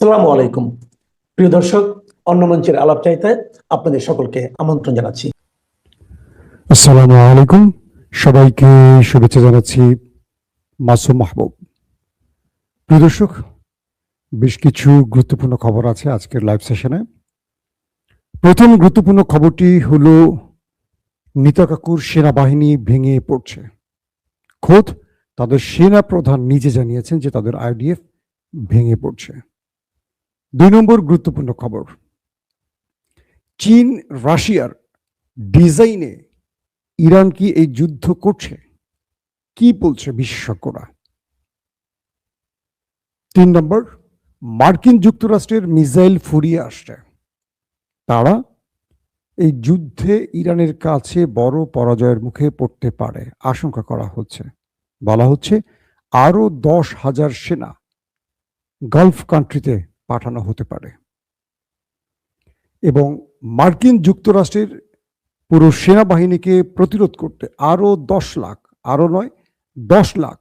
আসসালামু আলাইকুম প্রিয় দর্শক, অন্য মঞ্চের আলাপচারিতায় আপনাদের সকলকে আমন্ত্রণ জানাচ্ছি। আসসালামু আলাইকুম, সবাইকে শুভেচ্ছা জানাচ্ছি। মাসুম মাহবুব। প্রিয় দর্শক, বেশ কিছু গুরুত্বপূর্ণ খবর আছে আজকের লাইভ সেশনে। প্রথম গুরুত্বপূর্ণ খবরটি হলো নিতা কাকুর সেনাবাহিনী ভেঙে পড়ছে। খোদ তাদের সেনা প্রধান নিজে জানিয়েছেন যে তাদের আইডিএফ ভেঙে পড়ছে। 2 নম্বর গুরুত্বপূর্ণ খবর, চীন রাশিয়ার ডিজাইনে ইরান কি এই যুদ্ধ করছে, কি বলছে বিশেষজ্ঞরা। 3 নম্বর, মার্কিন যুক্তরাষ্ট্রের মিসাইল ফুরিয়ে আসছে। তারা এই যুদ্ধে ইরানের কাছে বড় পরাজয়ের মুখে পড়তে পারে আশঙ্কা করা হচ্ছে। বলা হচ্ছে আরো 10,000 সেনা গালফ কান্ট্রিতে পাঠানো হতে পারে এবং মার্কিন যুক্তরাষ্ট্রের পুরো সেনাবাহিনীকে প্রতিরোধ করতে আরো 10 লাখ, আরো নয় 10 লাখ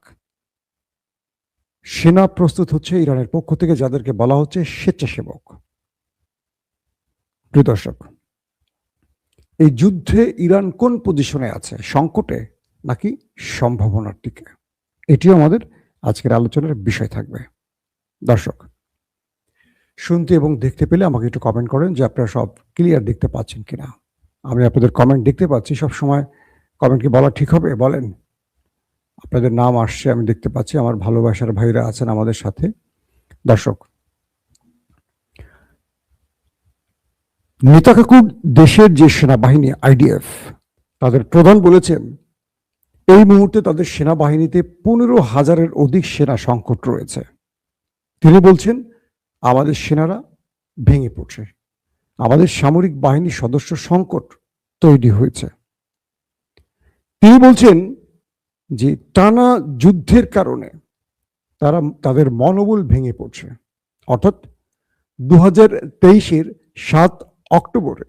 সেনা প্রস্তুত হচ্ছে ইরানের পক্ষ থেকে, যাদেরকে বলা হচ্ছে স্বেচ্ছাসেবক। প্রিয় দর্শক, এই যুদ্ধে ইরান কোন পজিশনে আছে, সংকটে নাকি সম্ভাবনার দিকে, এটিও আমাদের আজকের আলোচনার বিষয় থাকবে। দর্শক, শুনতে এবং দেখতে পেলে আমাকে একটু কমেন্ট করেন যে আপনারা সব ক্লিয়ার দেখতে পাচ্ছেন কিনা। আমি আপনাদের কমেন্ট দেখতে পাচ্ছি, সব সময় কমেন্ট কি বলা ঠিক হবে বলেন? আপনাদের নাম আসছে, আমি দেখতে পাচ্ছি, আমার ভালোবাসার ভাইরা আছেন আমাদের সাথে। দর্শক, নেতা কাকুর দেশের যে সেনাবাহিনী আইডিএফ, তাদের প্রধান বলেছেন এই মুহূর্তে তাদের সেনাবাহিনীতে 15,000-এর অধিক সেনা সংকট রয়েছে। তিনি বলছেন আমাদের সেনারা ভেঙে পড়ছে, আমাদের সামরিক বাহিনীর সদস্য সংকট তৈরি হয়েছে। তিনি বলছেন যে টানা যুদ্ধের কারণে তাদের মনোবল ভেঙে পড়ছে। অর্থাৎ 2023-এর 7 অক্টোবরে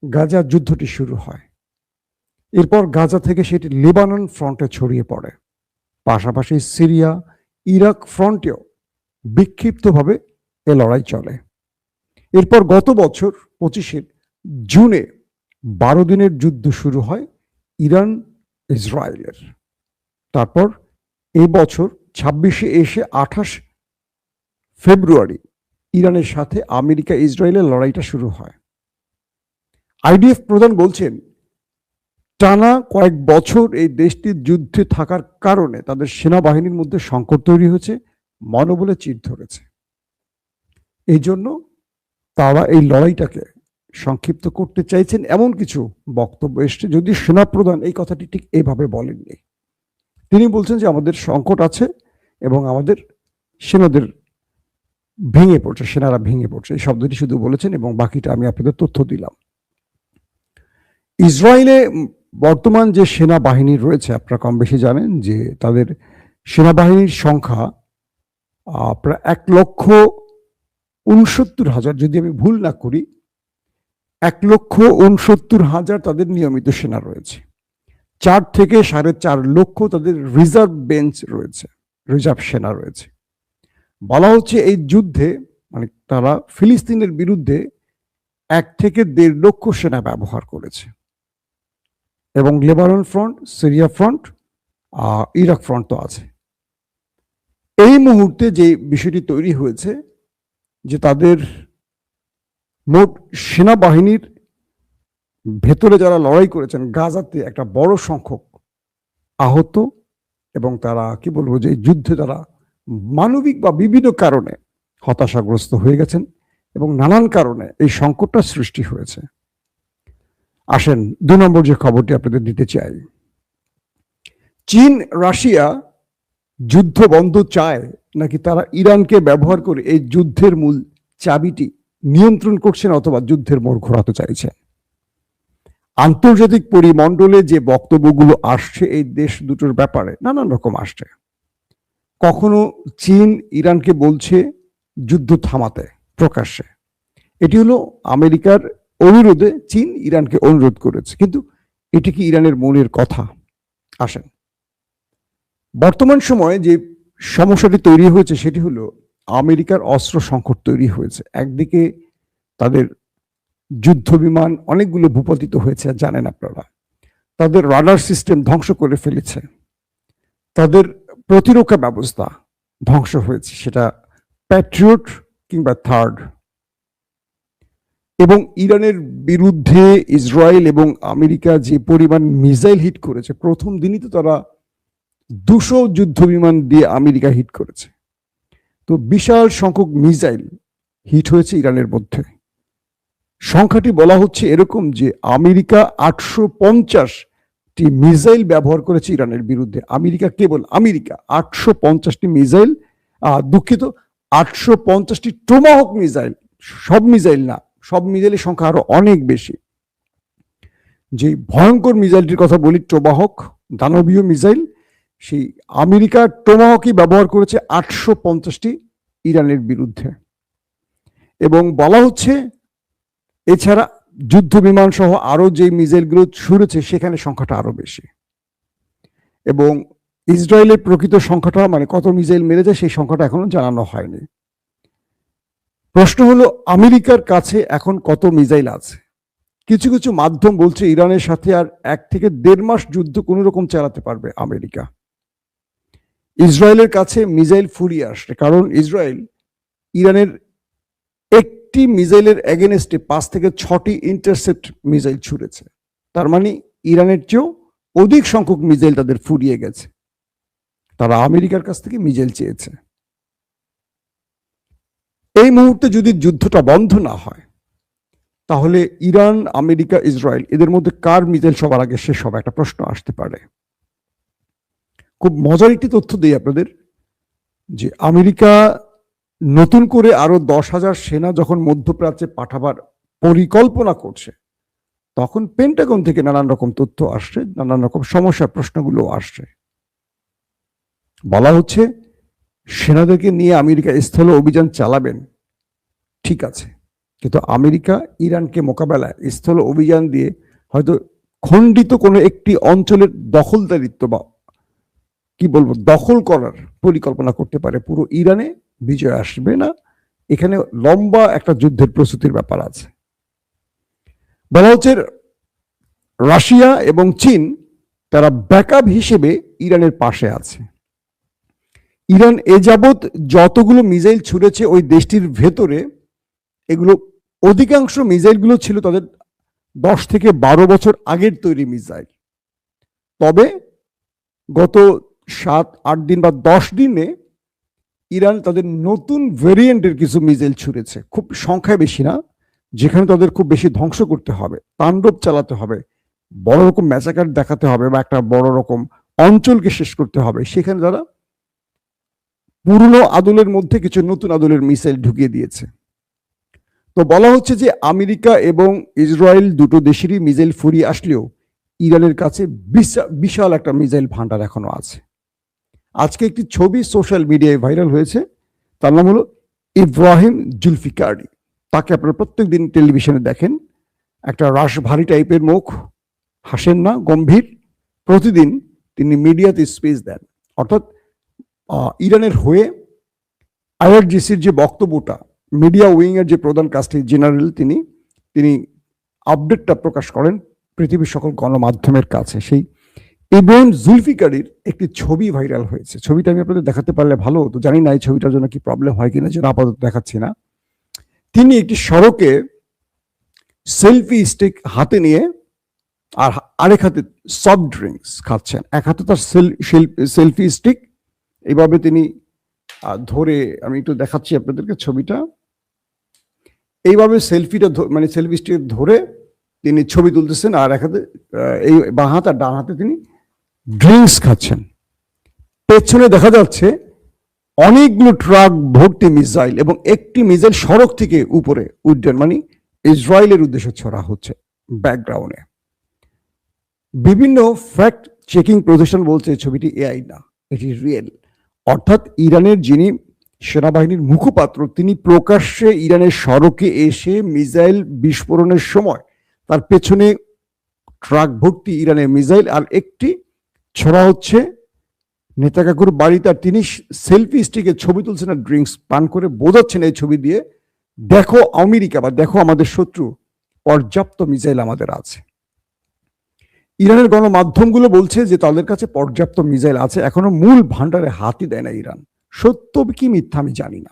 গাজা যুদ্ধটি শুরু হয়। এরপর গাজা থেকে সেটি লেবানন ফ্রন্টে ছড়িয়ে পড়ে, পাশাপাশি সিরিয়া, ইরাক ফ্রন্টেও বিক্ষিপ্তভাবে এ লড়াই চলে। এরপর গত বছর 25 জুনে 12 দিনের যুদ্ধ শুরু হয় ইরান ইসরায়েলের। তারপর এই বছর 26-এ এসে 28 ফেব্রুয়ারি ইরানের সাথে আমেরিকা ইসরায়েলের লড়াইটা শুরু হয়। আইডিএফ প্রধান বলছেন টানা কয়েক বছর এই দেশটির যুদ্ধে থাকার কারণে তাদের সেনাবাহিনীর মধ্যে সংকট তৈরি হয়েছে, মনোবলে চিড় ধরেছে। এই জন্য তারা এই লড়াইটাকে সংক্ষিপ্ত করতে চাইছেন, এমন কিছু বক্তব্য এসছে, যদি সেনাপ্রধান এই কথাটি ঠিক এইভাবে বলেননি। তিনি বলছেন যে আমাদের সংকট আছে এবং আমাদের সেনাদের ভেঙে পড়ছে, সেনারা ভেঙে পড়ছে, এই শব্দটি শুধু বলেছেন এবং বাকিটা আমি আপনাদের তথ্য দিলাম। ইসরায়েলে বর্তমান যে সেনাবাহিনী রয়েছে, আপনারা কম বেশি জানেন যে তাদের সেনাবাহিনীর সংখ্যা প্রায় 1,69,000, যদি আমি ভুল না করি 1,69,000 তাদের নিয়মিত সেনা রয়েছে। 4 থেকে 4.5 লক্ষ তাদের রিজার্ভ বেঞ্চ রয়েছে, রিজার্ভ সেনা রয়েছে। বলা হচ্ছে এই যুদ্ধে মানে তারা ফিলিস্তিনের বিরুদ্ধে 1 থেকে 1.5 লক্ষ সেনা ব্যবহার করেছে এবং Lebanon front, Syria front, Iraq front তো আছে। এই মুহূর্তে যে বিষয়টি তৈরি হয়েছে যে তাদের মোট সেনাবাহিনীর ভেতরে যারা লড়াই করেছেন গাজাতে একটা বড় সংখ্যক আহত, এবং তারা কি বলবো যে যুদ্ধে তারা মানবিক বা বিভিন্ন কারণে হতাশাগ্রস্ত হয়ে গেছেন এবং নানান কারণে এই সংকটটা সৃষ্টি হয়েছে। আসেন 2 নম্বর যে খবরটি আপনাদের দিতে চাই, চীন রাশিয়া যুদ্ধ বন্ধ চায় নাকি তারা ইরানকে ব্যবহার করে এই যুদ্ধের মূল চাবিটি নিয়ন্ত্রণ করছেন অথবা যুদ্ধের মোড় ঘোরাতে চাইছেন। আন্তর্জাতিক পরিমণ্ডলে যে বক্তব্যগুলো আসছে এই দেশ দুটোর ব্যাপারে নানান রকম আসছে। কখনো চীন ইরানকে বলছে যুদ্ধ থামাতে প্রকাশ্যে, এটি হলো আমেরিকার অনুরোধে চীন ইরানকে অনুরোধ করেছে, কিন্তু এটি কি ইরানের মনের কথা? আসেন, বর্তমান সময়ে যে সমস্যাটি তৈরি হয়েছে সেটি হলো আমেরিকার অস্ত্র সংকট তৈরি হয়েছে। একদিকে তাদের যুদ্ধ বিমান অনেকগুলো ভূপাতিত হয়েছে, জানেন আপনারা। তাদের রাডার সিস্টেম ধ্বংস করে ফেলেছে, তাদের প্রতিরক্ষা ব্যবস্থা ধ্বংস হয়েছে, সেটা প্যাট্রিয়ট কিংবা থার্ড। এবং ইরানের বিরুদ্ধে ইসরায়েল এবং আমেরিকা যে পরিমাণ মিসাইল হিট করেছে, প্রথম দিনই তো তারা 200 যুদ্ধ বিমান দিয়ে আমেরিকা হিট করেছে। তো বিশাল সংখ্যক মিসাইল হিট হয়েছে ইরানের মধ্যে। সংখ্যাটি বলা হচ্ছে এরকম যে আমেরিকা 850টি মিসাইল ব্যবহার করেছে ইরানের বিরুদ্ধে। আমেরিকা 850টি মিসাইল, দুঃখিত, 850টি টোমাহক মিসাইল, সব মিসাইল না, সব মিসাইলের সংখ্যা আরো অনেক বেশি। যে ভয়ঙ্কর মিসাইলটির কথা বলি, টোমাহক দানবীয় মিসাইল, সেই আমেরিকা টোমাহকই ব্যবহার করেছে 850টি ইরানের বিরুদ্ধে। এবং বলা হচ্ছে এছাড়া যুদ্ধ বিমান সহ আরো যে মিসাইলগুলো ছুড়েছে সেখানে সংখ্যাটা আরো বেশি। এবং ইসরায়েলের প্রকৃত সংখ্যাটা, মানে কত মিসাইল মেরেছে, সেই সংখ্যাটা এখনো জানানো হয়নি। প্রশ্ন হলো আমেরিকার কাছে এখন কত মিসাইল আছে। কিছু কিছু মাধ্যম বলছে ইরানের সাথে আর 1 থেকে 1.5 মাস যুদ্ধ কোনো রকম চালাতে পারবে আমেরিকা। ইসরায়েলের কাছে মিসাইল ফুরিয়ে আসছে, কারণ ইসরায়েল ইরানের একটি মিসাইলের এগেনস্টে 5 থেকে 6টি ইন্টারসেপ্ট মিসাইল ছুড়েছে। তার মানে ইরানের চেয়েও অধিক সংখ্যক মিসাইল তাদের ফুরিয়ে গেছে। তারা আমেরিকার কাছ থেকে মিসাইল চেয়েছে। এই মুহূর্তে যদি যুদ্ধটা বন্ধ না হয়, তাহলে ইরান, আমেরিকা, ইসরায়েল এদের মধ্যে কার মিসাইল সবার আগে শেষ হবে, একটা প্রশ্ন আসতে পারে। খুব মজার একটি তথ্য দিই আপনাদের, যে আমেরিকা নতুন করে আরো 10,000 সেনা যখন মধ্যপ্রাচ্যে পাঠাবার পরিকল্পনা করছে, তখন পেন্টাগন থেকে নানান রকম তথ্য আসছে, নানান রকম সমস্যা প্রশ্নগুলো আসছে। বলা হচ্ছে সেনাদেরকে নিয়ে আমেরিকা স্থল অভিযান চালাবেন, ঠিক আছে, কিন্তু আমেরিকা ইরানকে মোকাবেলায় স্থল অভিযান দিয়ে হয়তো খণ্ডিত কোনো একটি অঞ্চলের দখলদারিত্ব বা কি বলবো দখল করার পরিকল্পনা করতে পারে। পুরো ইরানে বিজয় আসবে না, এখানে লম্বা একটা যুদ্ধের প্রস্তুতির ব্যাপার আছে। বলা হচ্ছে রাশিয়া এবং চীন তারা ব্যাকআপ হিসেবে ইরানের পাশে আছে। ইরান এ যাবৎ যতগুলো মিসাইল ছুড়েছে ওই দেশটির ভেতরে, এগুলো অধিকাংশ মিসাইলগুলো ছিল তাদের 10 থেকে 12 বছর আগের তৈরি মিসাইল। তবে গত 7-8 দিন বা 10 দিনে ইরান তাদের নতুন ভেরিয়েন্টের কিছু মিসাইল ছুড়েছে, খুব সংখ্যায় বেশি না, যেখানে তাদের খুব বেশি ধ্বংস করতে হবে, তাণ্ডব চালাতে হবে, বড় রকম ম্যাসাকার দেখাতে হবে বা একটা বড় রকম অঞ্চলকে শেষ করতে হবে, সেখানে তারা পুরনো আদলের মধ্যে কিছু নতুন আদলের মিসাইল ঢুকিয়ে দিয়েছে। তো বলা হচ্ছে যে আমেরিকা এবং ইসরায়েল দুটো দেশেরই মিসাইল ফুরিয়ে আসলেও ইরানের কাছে বিশাল একটা মিসাইল ভান্ডার এখনো আছে। আজকে একটি ছবি সোশ্যাল মিডিয়ায় ভাইরাল হয়েছে, তার নাম হলো ইব্রাহিম জুলফিকারি। তাকে আপনারা প্রত্যেকদিন টেলিভিশনে দেখেন, একটা রাশভারী টাইপের মুখ, হাসেন না, গম্ভীর। প্রতিদিন তিনি মিডিয়াতে স্পেস দেন, অর্থাৎ ইরানের হয়ে আইআরজিসির যে বক্তব্যটা, মিডিয়া উইং এর যে প্রধান কাজটি জেনারেল, তিনি আপডেটটা প্রকাশ করেন পৃথিবীর সকল গণমাধ্যমের কাছে। সেই ইব্রাহিম জুলফিকারির একটি ছবি ভাইরাল হয়েছে। ছবিটা আমি আপনাদের দেখাতে পারলে ভালো হতো, জানি না এই ছবিটার জন্য কি প্রবলেম হয় কিনা, যেন আপাতত দেখাচ্ছি না। তিনি একটি সড়কে সেলফি স্টিক হাতে নিয়ে আর আরেক হাতে সফট ড্রিঙ্কস খাচ্ছেন, এক হাতে তার সেলফি স্টিক, এইভাবে তিনি ধরে, আমি একটু দেখাচ্ছি আপনাদেরকে ছবিটা, এইভাবে সেলফিটা মানে সেলফি স্টিক ধরে তিনি ছবি তুলতেছেন, আর এক হাতে এই বাঁ হাত আর ডান হাতে তিনি ড্রিঙ্কস খাচ্ছেন। পেছনে দেখা যাচ্ছে অনেকগুলো ট্রাক ভর্তি মিসাইল, এবং একটি মিসাইল সড়ক থেকে উপরে উড্ডয়ন, মানে ইসরায়েলের উদ্দেশ্যে ছড়া হচ্ছে ব্যাকগ্রাউন্ডে। বিভিন্ন ফ্যাক্ট চেকিং প্রতিষ্ঠান বলছে ছবিটি এআই না, এটি রিয়েল। অর্থাৎ ইরানের যিনি সেনাবাহিনীর মুখপাত্র, তিনি প্রকাশ্যে ইরানের সড়কে এসে মিসাইল বিস্ফোরণের সময় তার পেছনে ট্রাক ভর্তি ইরানের মিসাইল, আর একটি ছড়া হচ্ছে নেতা কাকুর বাড়িতে, আর তিনি সেলফি স্টিকে ছবি তুলছেন আর ড্রিঙ্কস পান করে বোঝাচ্ছেন এই ছবি দিয়ে, দেখো আমেরিকা বা দেখো আমাদের শত্রু, পর্যাপ্ত মিসাইল আমাদের আছে। ইরানের গণমাধ্যমগুলো বলছে যে তাদের কাছে পর্যাপ্ত মিসাইল আছে, এখনো মূল ভান্ডারে হাতই দেয় না ইরান। সত্য কি মিথ্যা আমি জানি না,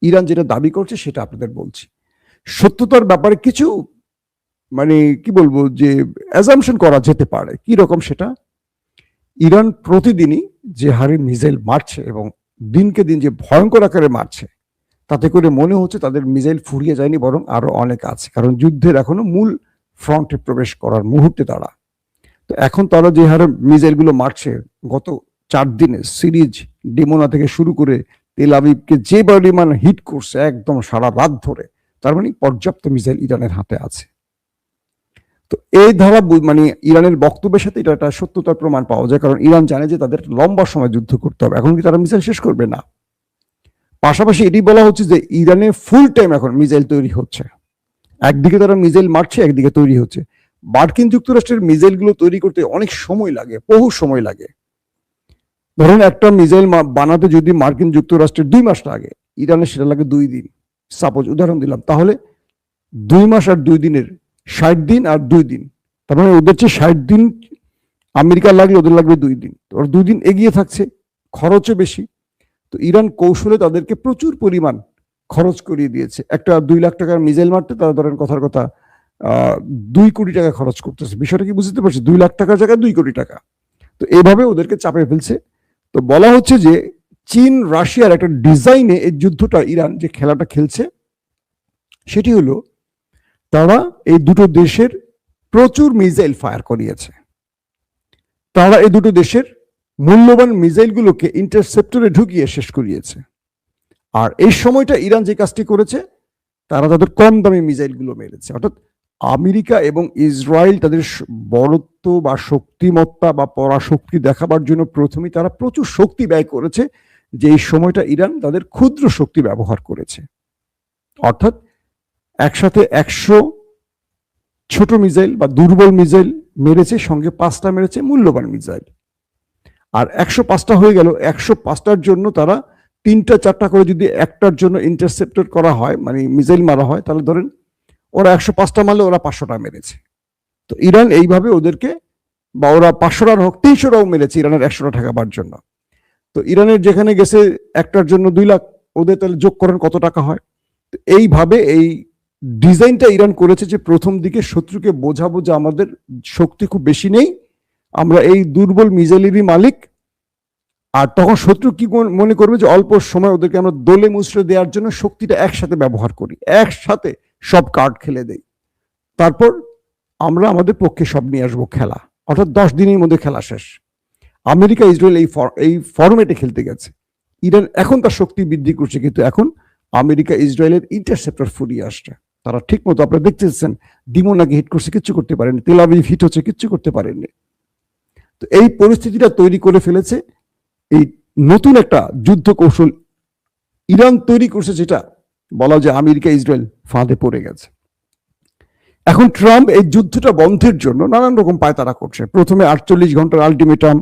ইরান যেটা দাবি করছে সেটা আপনাদের বলছি। সত্যতার ব্যাপারে কিছু মানে কি বলবো যে অ্যাজাম্পশন করা যেতে পারে। কি রকম সেটা, ইরান প্রতিদিনই যে হারে মিসাইল মারছে এবং দিনকে দিন যে ভয়ঙ্কর আকারে মারছে, তাতে করে মনে হচ্ছে তাদের মিসাইল ফুরিয়ে যায়নি, বরং আরো অনেক আছে, কারণ যুদ্ধের এখনো মূল ফ্রন্টে প্রবেশ করার মুহূর্তে তারা। তো এখন তারা যে হারে মিসাইল গুলো মারছে, গত 4 দিনে সিরিজ ডিমোনা থেকে শুরু করে তেল আবিবকে যে পরিমাণ হিট করছে একদম সারা রাত ধরে, তার মানে পর্যাপ্ত মিসাইল ইরানের হাতে আছে। তো এই ধারা মানে ইরানের বক্তব্যের সাথে এটা একটা সত্যতার প্রমাণ পাওয়া যায়, কারণ ইরান জানে যে তাদের লম্বা সময় যুদ্ধ করতে হবে। এখন কি তারা মিসাইল শেষ করবে না? পাশাপাশি এটি বলা হচ্ছে যে ইরানে ফুল টাইম এখন মিসাইল তৈরি হচ্ছে, একদিকে তারা মিসাইল মারছে, একদিকে তৈরি হচ্ছে। মার্কিন যুক্তরাষ্ট্রের মিসাইল গুলো তৈরি করতে অনেক সময় লাগে, বহু সময় লাগে। ধরুন একটা মিসাইল বানাতে যদি মার্কিন যুক্তরাষ্ট্রের 2 মাস লাগে, ইরানের সেটা লাগে 2 দিন। সাপোজ উদাহরণ দিলাম, তাহলে 2 মাস আর 2 দিনের 60 দিন আর 2 দিন, তার মানে ওদের চেয়ে 60 দিন আমেরিকা লাগলে ওদের লাগবে 2 দিন। ওর 2 দিন এগিয়ে থাকছে, খরচও বেশি। তো ইরান কৌশলে তাদেরকে প্রচুর পরিমাণ খরচ করিয়ে দিয়েছে। একটা 2 লাখ টাকার মিসাইল মারতে তারা ধরেন কথার কথা 2 কোটি টাকা খরচ করতেছে। বিষয়টা কি বুঝতে পারছি? 2 লাখ টাকার জায়গায় 2 কোটি টাকা। তো এইভাবে ওদেরকে চাপে ফেলছে। তো বলা হচ্ছে যে চীন রাশিয়ার একটা ডিজাইনে এই যুদ্ধটা ইরান যে খেলাটা খেলছে, সেটি হলো তারা এই দুটো দেশের প্রচুর মিসাইল ফায়ার করিয়েছে। তারা এই দুটো দেশের মূল্যবান মিসাইলগুলোকে ইন্টারসেপ্টরে ঢুকিয়ে শেষ করিয়েছে। আর এই সময়টা ইরান যে কাজটি করেছে, তারা তাদের কম দামি মিসাইলগুলো মেরেছে। অর্থাৎ আমেরিকা এবং ইসরায়েল তাদের বড়ত্ব বা শক্তিমত্তা বা পরাশক্তি দেখাবার জন্য প্রথমেই তারা প্রচুর শক্তি ব্যয় করেছে, যে এই সময়টা ইরান তাদের ক্ষুদ্র শক্তি ব্যবহার করেছে। অর্থাৎ একসাথে 100 ছোট মিসাইল বা দুর্বল মিসাইল মেরেছে, সঙ্গে 5টা মেরেছে মূল্যবান মিসাইল। আর 105টা হয়ে গেল। 105টার জন্য তারা 3টা 4টা করে যদি একটার জন্য ইন্টারসেপ্টর করা হয়, মানে মিসাইল মারা হয়, তাহলে ধরেন ওরা 105টা মারলে ওরা 500টা মেরেছে। তো ইরান এইভাবে ওদেরকে, বা ওরা 500টার হোক 300টাও মেরেছে ইরানের 100টা ঠেকাবার জন্য। তো ইরানের যেখানে গেছে একটার জন্য 2 লাখ, ওদের তাহলে যোগ করেন কত টাকা হয়। তো এইভাবে এই ডিজাইনটা ইরান করেছে যে প্রথম দিকে শত্রুকে বোঝাবো যে আমাদের শক্তি খুব বেশি নেই, আমরা এই দুর্বল মিসাইলেরই মালিক। আর তখন শত্রু কি মনে করবে যে অল্প সময় ওদেরকে আমরা দোলে মুচড়ে দেওয়ার জন্য শক্তিটা একসাথে ব্যবহার করি, একসাথে সব কার্ড খেলে দেই, তারপর আমরা আমাদের পক্ষে সব নিয়ে আসবো খেলা। অর্থাৎ 10 দিনের মধ্যে খেলা শেষ। আমেরিকা ইসরায়েল এই ফরম্যাটে খেলতে গেছে। ইরান এখন তার শক্তি বৃদ্ধি করছে, কিন্তু এখন আমেরিকা ইসরায়েলের ইন্টারসেপ্টর ফুরিয়ে আসছে। তারা ঠিক মতো, আপনারা দেখতেছেন, ডিমোনাকে হিট করছে, কিচ্ছু করতে পারেনি। তেল আবিব হিট হচ্ছে, কিচ্ছু করতে পারেননি। তো এই পরিস্থিতিটা তৈরি করে ফেলেছে এই নতুন একটা যুদ্ধ কৌশল ইরান তৈরি করছে, যেটা বলা যায় আমেরিকা ইসরায়েল ফাঁদে পড়ে গেছে। এখন ট্রাম্প এই যুদ্ধটা বন্ধের জন্য নানান রকম পায়তারা করছে। প্রথমে 48 ঘন্টার আলটিমেটাম,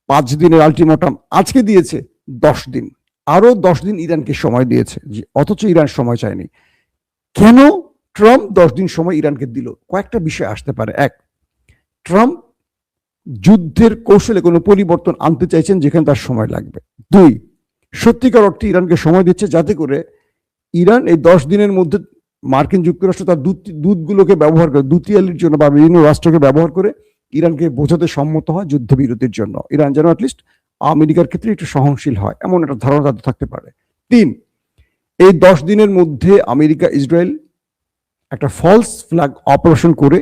5 দিনের আলটিমেটাম, আজকে দিয়েছে 10 দিন, আরো 10 দিন ইরানকে সময় দিয়েছে, অথচ ইরান সময় চায়নি। কেন ট্রাম্প 10 দিন সময় ইরানকে দিল? কয়েকটা বিষয় আসতে পারে। 1, ট্রাম্প যুদ্ধের কৌশলে কোনো পরিবর্তন আনতে চাইছেন যেখানে তার সময় লাগবে। 2, সত্যিকার অর্থে ইরানকে সময় দিচ্ছে যাতে করে ইরান এই 10 দিনের মধ্যে মার্কিন যুক্তরাষ্ট্র তার দূতগুলোকে ব্যবহার করে, দূতিয়ালির জন্য বা বিভিন্ন রাষ্ট্রকে ব্যবহার করে ইরানকে বোঝাতে সম্মত হয় যুদ্ধবিরতির জন্য। ইরান যেন অ্যাটলিস্ট আমেরিকার ক্ষেত্রে একটু সহনশীল হয়, এমন একটা ধারণা তাদের থাকতে পারে। 3, এই 10 দিনের মধ্যে আমেরিকা ইসরায়েল একটা ফলস ফ্ল্যাগ অপারেশন করে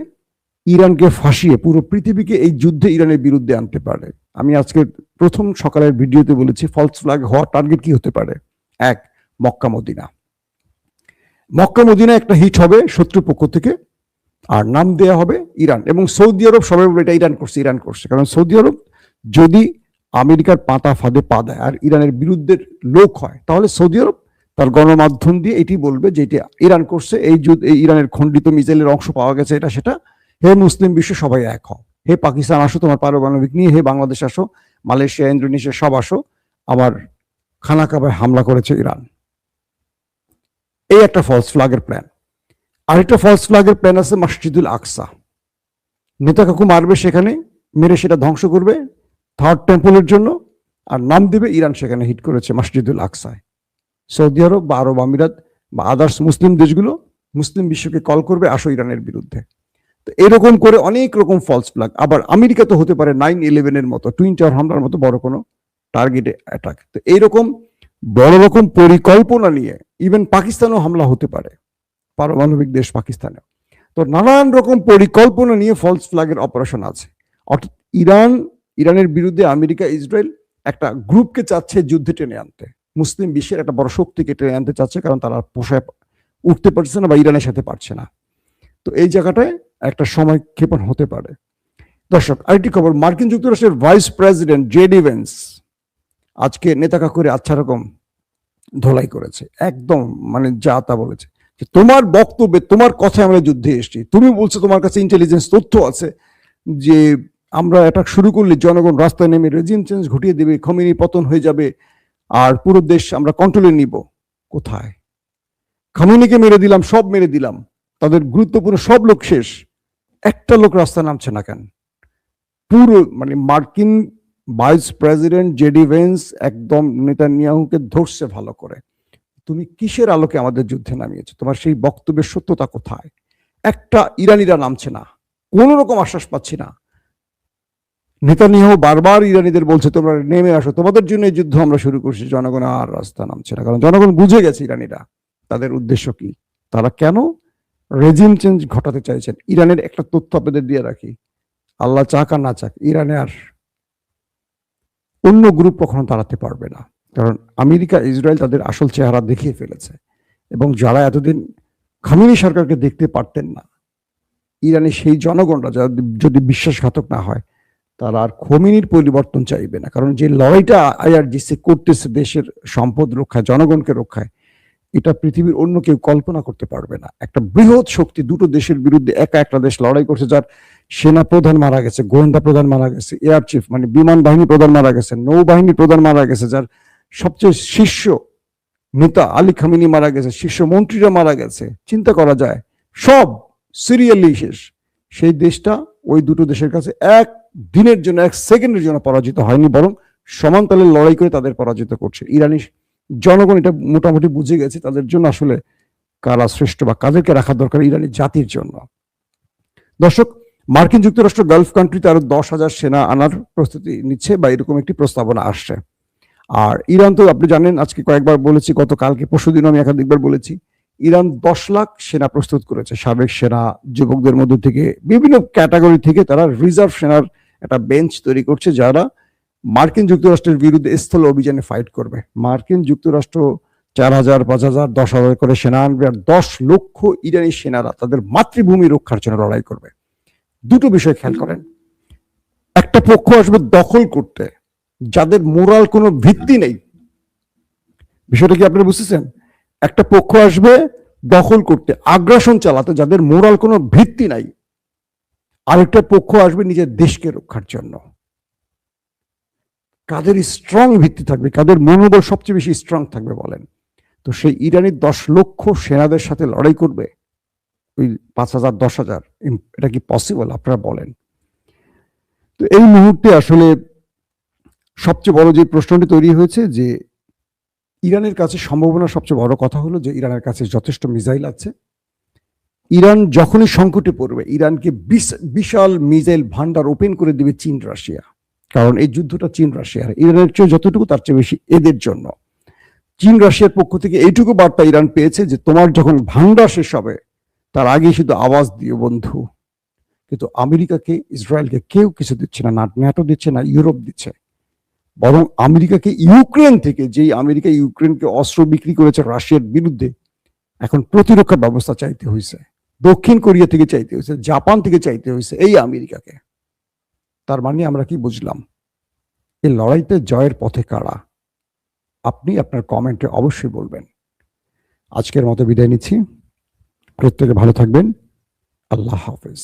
ইরানকে ফাঁসিয়ে পুরো পৃথিবীকে এই যুদ্ধে ইরানের বিরুদ্ধে আনতে পারে। আমি আজকে প্রথম সকালের ভিডিওতে বলেছি ফলস ফ্ল্যাগ হওয়ার টার্গেট কি হতে পারে। 1, মক্কা মদিনা। মক্কা মদিনা একটা হিট হবে শত্রু পক্ষ থেকে, আর নাম দেয়া হবে ইরান এবং সৌদি আরব। সবাই বলে এটা ইরান করছে, কারণ সৌদি আরব যদি আমেরিকার পাতা ফাঁদে পা দেয় আর ইরানের বিরুদ্ধে লোক হয়, তাহলে সৌদি আরব তার গণমাধ্যম দিয়ে এটি বলবে যে এটা ইরান করছে, এই ইরানের খণ্ডিত মিসাইলের অংশ পাওয়া গেছে, এটা সেটা। হে মুসলিম বিশ্ব সবাই এক হও, হে পাকিস্তান আসো তোমার পারমাণবিক নিয়ে, হে বাংলাদেশ আসো, মালয়েশিয়া, ইন্দোনেশিয়া সব আসো, আমার খানা কাবায় হামলা করেছে ইরান। এই একটা ফলস ফ্ল্যাগের প্ল্যান। আরেকটা ফলস ফ্ল্যাগের প্ল্যান আছে মসজিদুল আকসা। নেতা কাকু মারবে সেখানে, মেরে সেটা ধ্বংস করবে থার্ড টেম্পলের জন্য, আর নাম দিবে ইরান সেখানে হিট করেছে মসজিদুল আকসায়। সৌদি আরব বা আরব আমিরাত বা আদার্স মুসলিম দেশগুলো মুসলিম বিশ্বকে কল করবে আসো ইরানের বিরুদ্ধে। তো এরকম করে অনেক রকম ফলস ফ্ল্যাগ। আবার আমেরিকা তো হতে পারে 9/11-এর মতো, টুইন টাওয়ার হামলার মতো বড় কোনো টার্গেটে অ্যাটাক। তো এইরকম বড় রকম পরিকল্পনা নিয়ে ইভেন পাকিস্তানও হামলা হতে পারে, পারমাণবিক দেশ পাকিস্তানে। তো নানান রকম পরিকল্পনা নিয়ে ফলস ফ্ল্যাগের অপারেশন আছে। অর্থাৎ ইরানের বিরুদ্ধে আমেরিকা, ইসরায়েল একটা গ্রুপকে চাচ্ছে যুদ্ধে টেনে আনতে, মুসলিম বিশ্বের একটা বড় শক্তিকে টেনে আনতে চাচ্ছে, কারণ তারা পোষায় উঠতে পারছে না বা ইরানের সাথে পারছে না। তো এই জায়গাটায় একটা সময় ক্ষেপণ হতে পারে। দর্শক, আরেকটি খবর, মার্কিন যুক্তরাষ্ট্রের ভাইস প্রেসিডেন্ট জেডি ভেন্স আজকে নেতা কাকুরে আচ্ছা রকম ধোলাই করেছে, একদম মানে যা তা বলেছে যে তোমার বক্তব্যে, তোমার কথায় আমরা যুদ্ধে এসেছি, তুমি বলছো তোমার কাছে ইন্টেলিজেন্স তথ্য আছে যে আমরা অ্যাটাক শুরু করলে জনগণ রাস্তায় নেমে রেজিম চেঞ্জ ঘটিয়ে দেবে, খমেনি পতন হয়ে যাবে, আর পুরো দেশ আমরা কন্ট্রোলে নিব। কোথায়? খমেনিকে মেরে দিলাম, সব মেরে দিলাম, তাদের গুরুত্বপূর্ণ সব লোক শেষ, একটা লোক রাস্তায় নামছে না কেন? পুরো মানে মার্কিন ভাইস প্রেসিডেন্ট জেডি ভেন্স একদম নেতানিয়াহুকে ধরছে ভালো করে, তুমি কিসের আলোকে আমাদের যুদ্ধে নামিয়েছো, তোমার সেই বক্তব্যের সত্যতা কোথায়? একটা ইরানিরা নামছে না, কোন রকম আশ্বাস পাচ্ছি না। নেতানিয়াহু বারবার ইরানিদের বলছে তোমরা নেমে আসো, তোমাদের জন্য এই যুদ্ধ আমরা শুরু করছি, জনগণ আর রাস্তা নামছে না, কারণ জনগণ বুঝে গেছে ইরানিরা তাদের উদ্দেশ্য কি, তারা কেন রেজিম চেঞ্জ ঘটাতে চাইছেন। ইরানের একটা তথ্য আপনাদের দিয়ে রাখি, আল্লাহ চাক আর না চাক, ইরানে আর অন্য গ্রুপ কখনো দাঁড়াতে পারবে না, কারণ আমেরিকা, ইসরায়েল তাদের আসল চেহারা দেখিয়ে ফেলেছে। এবং যারা এতদিন খামেনি সরকারকে দেখতে পারতেন না, ইরানে সেই জনগণরা যারা যদি বিশ্বাসঘাতক না হয়, তারা আর খোমেনির পরিবর্তন চাইবে না, কারণ যে লড়াইটা আইআরজিসি করতেছে দেশের সম্পদ রক্ষায়, জনগণকে রক্ষায়, এটা পৃথিবীর অন্য কেউ কল্পনা করতে পারবে না। একটা বৃহৎ শক্তি দুটো দেশের বিরুদ্ধে একা একটা দেশ লড়াই করছে, যার সেনা প্রধান মারা গেছে, গোয়েন্দা প্রধান মারা গেছে, এয়ার চিফ মানে বিমান বাহিনী প্রধান মারা গেছে, নৌবাহিনী প্রধান মারা গেছে, যার সবচেয়ে শীর্ষ নেতা আলী খামেনি মারা গেছে, শীর্ষ মন্ত্রীরা মারা গেছে, চিন্তা করা যায়, সব সিরিয়ালি শেষ। সেই দেশটা ওই দুটো দেশের কাছে এক দিনের জন্য, এক সেকেন্ডের জন্য পরাজিত হয়নি, বরং সমানতালে লড়াই করে তাদের পরাজিত করছে। ইরানি জনগণ এটা মোটামুটি বুঝে গেছে, তাদের জন্য আসলে কারা শ্রেষ্ঠ বা কাদেরকে রাখা দরকার ইরানি জাতির জন্য। দর্শক, মার্কিন যুক্তরাষ্ট্র গালফ কান্ট্রিতে আরো 10,000 সেনা আনার প্রস্তুতি নিচ্ছে বা এরকম একটি প্রস্তাবনা আসছে। আর ইরান তো আপনি জানেন, আজকে কয়েকবার বলেছি, গতকালকে পরশুদিন আমি একাধিকবার বলেছি, ইরান 10 লাখ সেনা প্রস্তুত করেছে, সাবেক সেনা, যুবকদের মধ্য থেকে, বিভিন্ন ক্যাটাগরি থেকে তারা রিজার্ভ সেনার একটা বেঞ্চ তৈরি করছে, যারা মার্কিন যুক্তরাষ্ট্রের বিরুদ্ধে স্থল অভিযানে ফাইট করবে। মার্কিন যুক্তরাষ্ট্র 4,000, 5,000, 10,000 করে সেনা আনবে, আর 10 লক্ষ ইরানি সেনারা তাদের মাতৃভূমি রক্ষার জন্য লড়াই করবে। দুটো বিষয় খেয়াল করেন, একটা পক্ষ আসবে দখল করতে, যাদের মোরাল কোনো ভিত্তি নেই। বিষয়টা কি আপনারা বুঝতেছেন? একটা পক্ষ আসবে দখল করতে, আগ্রাসন চালাতে, যাদের মোরাল কোনো ভিত্তি নাই। আরেকটা পক্ষ আসবে নিজের দেশকে রক্ষার জন্য। কাদের স্ট্রং ভিত্তি থাকবে, কাদের মনোবল সবচেয়ে বেশি স্ট্রং থাকবে বলেন? তো সেই ইরানি 10 লক্ষ সেনাদের সাথে লড়াই করবে ওই 5,000, 10,000, এটা কি পসিবল আপনারা বলেন? তো এই মুহূর্তে আসলে সবচেয়ে বড় যে প্রশ্নটি তৈরি হয়েছে, যে ইরানের কাছে সম্ভাবনা সবচেয়ে বড় কথা হলো যে ইরানের কাছে যথেষ্ট মিসাইল আছে। ইরান যখনই সংকটে পড়বে, ইরানকে বিশাল মিসাইল ভান্ডার ওপেন করে দিবে চীন, রাশিয়া, কারণ এই যুদ্ধটা চীন রাশিয়ার, ইরানের চেয়ে যতটুকু তার চেয়ে বেশি এদের জন্য। চীন রাশিয়ার পক্ষ থেকে এইটুকু বার্তা ইরান পেয়েছে যে তোমার যখন ভান্ডার শেষ হবে তার আগে শুধু আওয়াজ দিও বন্ধু। কিন্তু আমেরিকাকে, ইসরায়েলকে কেউ কিছু দিচ্ছে না, না ন্যাটো দিচ্ছে, না ইউরোপ দিচ্ছে, বরং আমেরিকাকে ইউক্রেন থেকে, যেই আমেরিকা ইউক্রেনকে অস্ত্র বিক্রি করেছে রাশিয়ার বিরুদ্ধে, এখন প্রতিরক্ষা ব্যবস্থা চাইতে হয়েছে, দক্ষিণ কোরিয়া থেকে চাইতে হয়েছে, জাপান থেকে চাইতে হয়েছে এই আমেরিকাকে। তার মানে আমরা কি বুঝলাম? এই লড়াইতে জয়ের পথে কারা? আপনি আপনার কমেন্টে অবশ্যই বলবেন। আজকের মতো বিদায় নিচ্ছি, প্রত্যেকে ভালো থাকবেন, আল্লাহ হাফেজ।